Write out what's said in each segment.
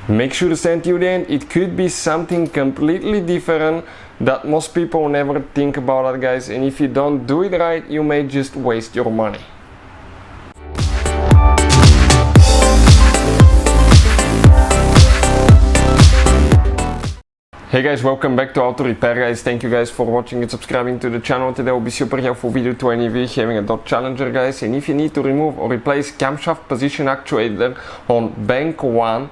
Make sure to stay till the end. It could be something completely different that most people never think about it, guys, and if you don't do it right, you may just waste your money. Hey guys, welcome back to Auto Repair, guys. Thank you guys for watching and subscribing to the channel. Today will be super helpful video to any of you having a Dodge Challenger, guys. And if you need to remove or replace camshaft position actuator on bank 1,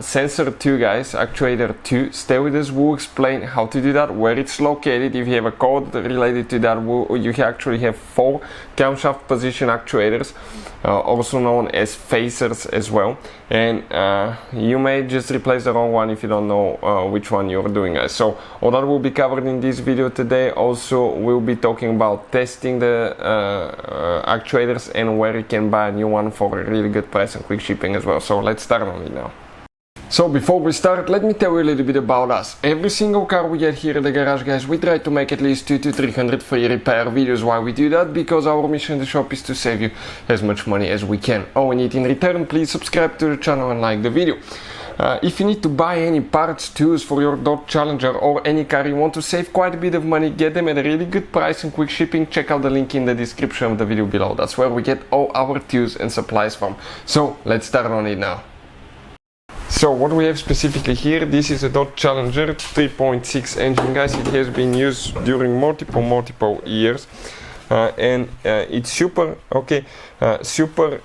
sensor 2, guys, actuator 2, stay with us. We'll explain how to do that, where it's located. If you have a code related to that, you actually have 4 camshaft position actuators, also known as phasers as well. And you may just replace the wrong one if you don't know which one you're doing, guys. So all that will be covered in this video today. Also, we'll be talking about testing the actuators and where you can buy a new one for a really good price and quick shipping as well. So let's start on it now. So before we start, let me tell you a little bit about us. Every single car we get here at the garage, guys, we try to make at least 200 to 300 free repair videos. Why we do that? Because our mission in the shop is to save you as much money as we can. Oh, and in return, please subscribe to the channel and like the video. If you need to buy any parts, tools for your Dodge Challenger or any car you want to save quite a bit of money, get them at a really good price and quick shipping, check out the link in the description of the video below. That's where we get all our tools and supplies from. So let's start on it now. So what we have specifically here, this is a Dodge Challenger 3.6 engine, guys. It has been used during multiple years. And it's super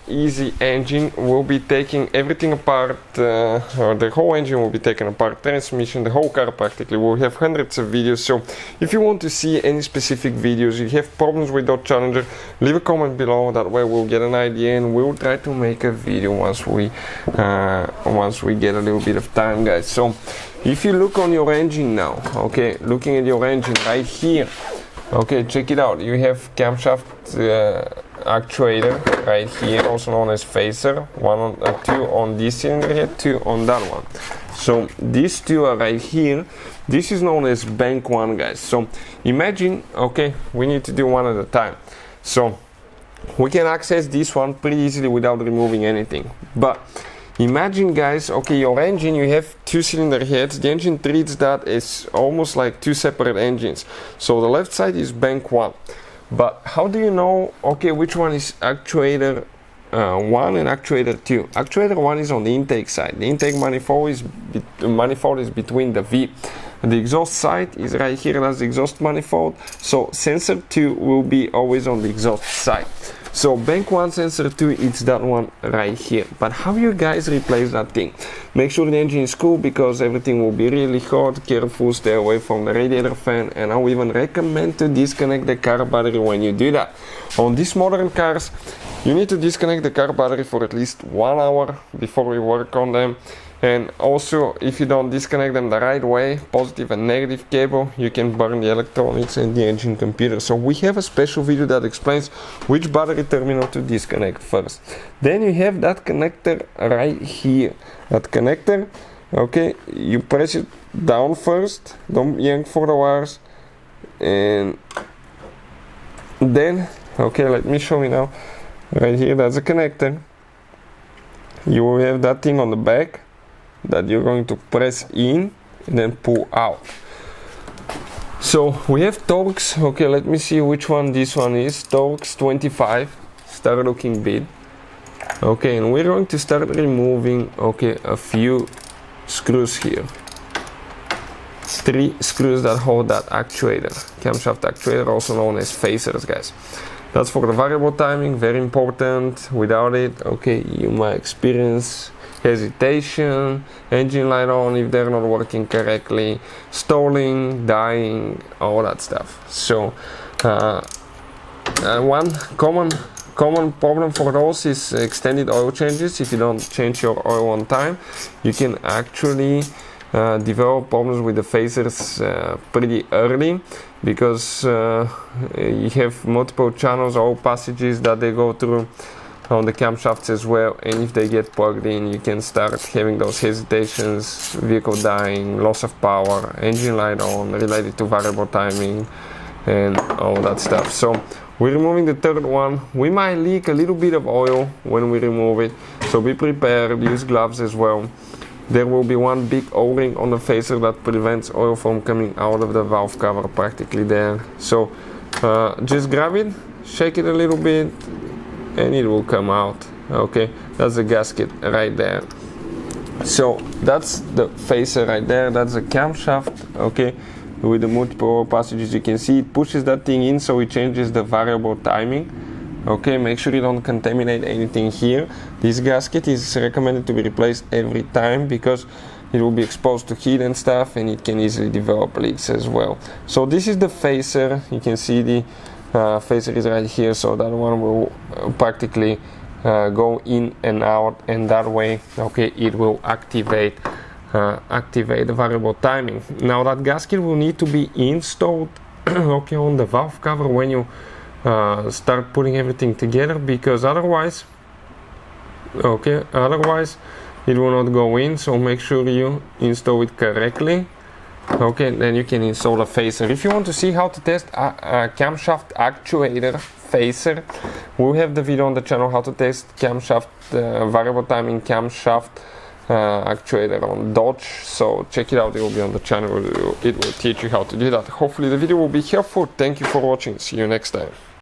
easy engine. We'll be taking everything apart, the whole engine will be taken apart, transmission, the whole car practically. We'll have hundreds of videos. So if you want to see any specific videos, you have problems with Dodge Challenger, leave a comment below. That way we'll get an idea and we'll try to make a video once we get a little bit of time, guys. So if you look on your engine now, okay, looking at your engine right here, okay, check it out. You have camshaft actuator right here, also known as phaser. 2 on this cylinder here, 2 on that one. So these 2 are right here. This is known as bank 1, guys. So imagine, okay, we need to do one at a time. So we can access this one pretty easily without removing anything. But imagine, guys, okay, your engine, you have 2 cylinder heads. The engine treats that as almost like 2 separate engines. So the left side is bank 1. But how do you know, okay, which one is actuator 1 and actuator 2? Actuator 1 is on the intake side. The intake manifold is between the V. The exhaust side is right here, that's the exhaust manifold. So sensor 2 will be always on the exhaust side. So bank 1, sensor 2, it's that one right here. But how you guys replace that thing? Make sure the engine is cool because everything will be really hot. Careful, stay away from the radiator fan, and I will even recommend to disconnect the car battery when you do that. On these modern cars, you need to disconnect the car battery for at least 1 hour before we work on them. And also, if you don't disconnect them the right way, positive and negative cable, you can burn the electronics and the engine computer. So we have a special video that explains which battery terminal to disconnect first. Then you have that connector right here. That connector, okay, you press it down first, don't yank for the wires. And then, okay, let me show you now. Right here, that's a connector. You will have that thing on the back that you're going to press in and then pull out. So we have Torx. Okay, let me see which one this one is. Torx 25, start looking big. Okay, and we're going to start removing, okay, a few screws here. 3 screws that hold that actuator, camshaft actuator, also known as phasers, guys. That's for the variable timing, very important. Without it, okay, you might experience hesitation, engine light on if they're not working correctly, stalling, dying, all that stuff. So one common problem for those is extended oil changes. If you don't change your oil on time, you can actually develop problems with the phasers pretty early, because you have multiple channels, oil passages that they go through on the camshafts as well, and if they get plugged in, you can start having those hesitations, vehicle dying, loss of power, engine light on related to variable timing and all that stuff. So we're removing the third one. We might leak a little bit of oil when we remove it, so be prepared, use gloves as well. there will be one big O-ring on the phaser that prevents oil from coming out of the valve cover practically there. So just grab it, shake it a little bit, and it will come out. Okay, that's the gasket right there. So that's the phaser right there, that's the camshaft, okay, with the multiple passages. You can see it pushes that thing in, so it changes the variable timing. Okay, make sure you don't contaminate anything here. This gasket is recommended to be replaced every time because it will be exposed to heat and stuff, and it can easily develop leaks as well. So this is the phaser. You can see the phaser is right here, so that one will practically go in and out, and that way, okay, it will activate the variable timing. Now that gasket will need to be installed okay, on the valve cover when you start putting everything together, because otherwise it will not go in. So make sure you install it correctly. Okay, then you can install the phaser. If you want to see how to test a camshaft actuator phaser, we'll have the video on the channel how to test camshaft variable timing camshaft actuator on Dodge, so check it out. It will be on the channel. It will teach you how to do that. Hopefully the video will be helpful. Thank you for watching. See you next time.